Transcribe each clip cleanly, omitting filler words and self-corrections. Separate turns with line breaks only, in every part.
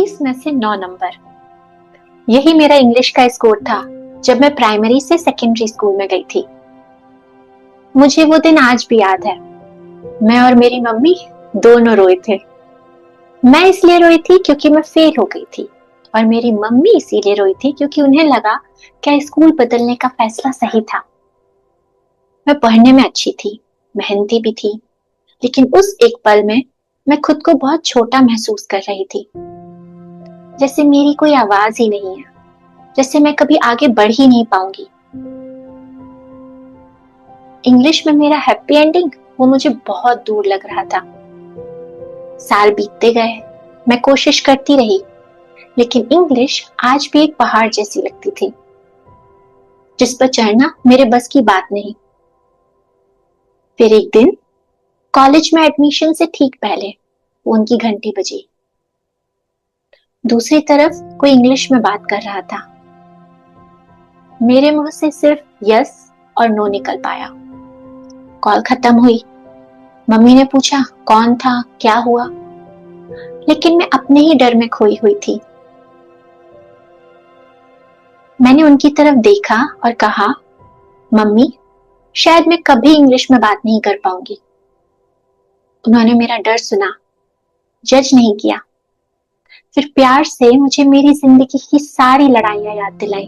30 में से 9 नंबर। यही मेरा इंग्लिश का स्कोर था जब मैं प्राइमरी से सेकेंडरी स्कूल में गई थी। मुझे वो दिन आज भी याद है। मैं और मेरी मम्मी दोनों रोए थे। मैं इसलिए रोई थी क्योंकि मैं फेल हो गई थी और मेरी मम्मी इसीलिए रोई थी क्योंकि उन्हें लगा कि स्कूल बदलने का फैसला सही था। मैं पढ़ने में अच्छी थी, मेहनती भी थी, लेकिन उस एक पल में मैं खुद को बहुत छोटा महसूस कर रही थी। जैसे मेरी कोई आवाज ही नहीं है, जैसे मैं कभी आगे बढ़ ही नहीं पाऊंगी। इंग्लिश में मेरा हैप्पी एंडिंग वो मुझे बहुत दूर लग रहा था। साल बीतते गए, मैं कोशिश करती रही, लेकिन इंग्लिश आज भी एक पहाड़ जैसी लगती थी जिस पर चढ़ना मेरे बस की बात नहीं। फिर एक दिन कॉलेज में एडमिशन से ठीक पहले फोन की घंटी बजी। दूसरी तरफ कोई इंग्लिश में बात कर रहा था। मेरे मुंह से सिर्फ यस और नो निकल पाया। कॉल खत्म हुई। मम्मी ने पूछा कौन था, क्या हुआ, लेकिन मैं अपने ही डर में खोई हुई थी। मैंने उनकी तरफ देखा और कहा, मम्मी शायद मैं कभी इंग्लिश में बात नहीं कर पाऊंगी। उन्होंने मेरा डर सुना, जज नहीं किया, फिर प्यार से मुझे मेरी जिंदगी की सारी लड़ाइयां याद दिलाई।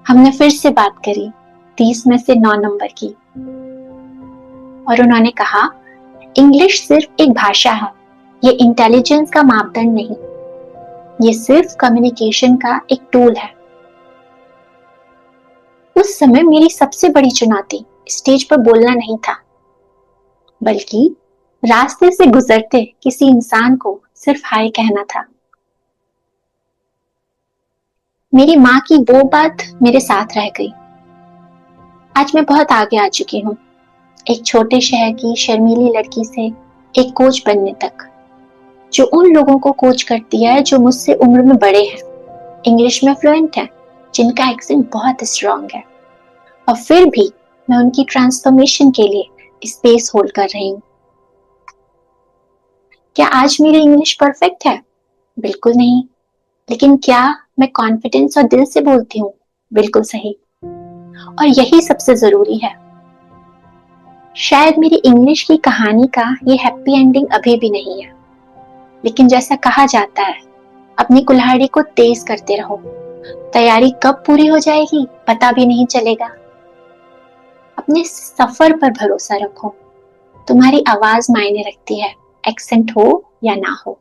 हमने फिर से बात करी 30 में से 9 नंबर की, और उन्होंने कहा, इंग्लिश सिर्फ एक भाषा है, ये इंटेलिजेंस का मापदंड नहीं, ये सिर्फ कम्युनिकेशन का एक टूल है। उस समय मेरी सबसे बड़ी चुनौती स्टेज पर बोलना नहीं था, बल्कि रास्ते से गुजरते किसी इंसान को सिर्फ हाय कहना था। मेरी माँ की वो बात मेरे साथ रह गई। आज मैं बहुत आगे आ चुकी हूँ, एक छोटे शहर की शर्मीली लड़की से एक कोच बनने तक, जो उन लोगों को कोच करती है जो मुझसे उम्र में बड़े हैं, इंग्लिश में फ्लुएंट हैं, जिनका एक्सेंट बहुत स्ट्रांग है, और फिर भी मैं उनकी ट्रांसफॉर्मेशन के लिए स्पेस होल्ड कर रही हूँ। क्या आज मेरी इंग्लिश परफेक्ट है? बिल्कुल नहीं। लेकिन क्या मैं कॉन्फिडेंस और दिल से बोलती हूँ? बिल्कुल सही। और यही सबसे जरूरी है। शायद मेरी इंग्लिश की कहानी का ये हैप्पी एंडिंग अभी भी नहीं है, लेकिन जैसा कहा जाता है, अपनी कुल्हाड़ी को तेज करते रहो, तैयारी कब पूरी हो जाएगी पता भी नहीं चलेगा। अपने सफर पर भरोसा रखो, तुम्हारी आवाज मायने रखती है, एक्सेंट हो या ना हो।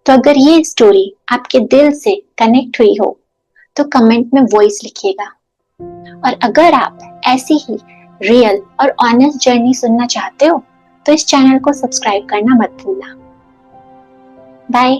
तो अगर ये स्टोरी आपके दिल से कनेक्ट हुई हो तो कमेंट में वॉइस लिखिएगा, और अगर आप ऐसी ही रियल और ऑनेस्ट जर्नी सुनना चाहते हो तो इस चैनल को सब्सक्राइब करना मत भूलना। बाय।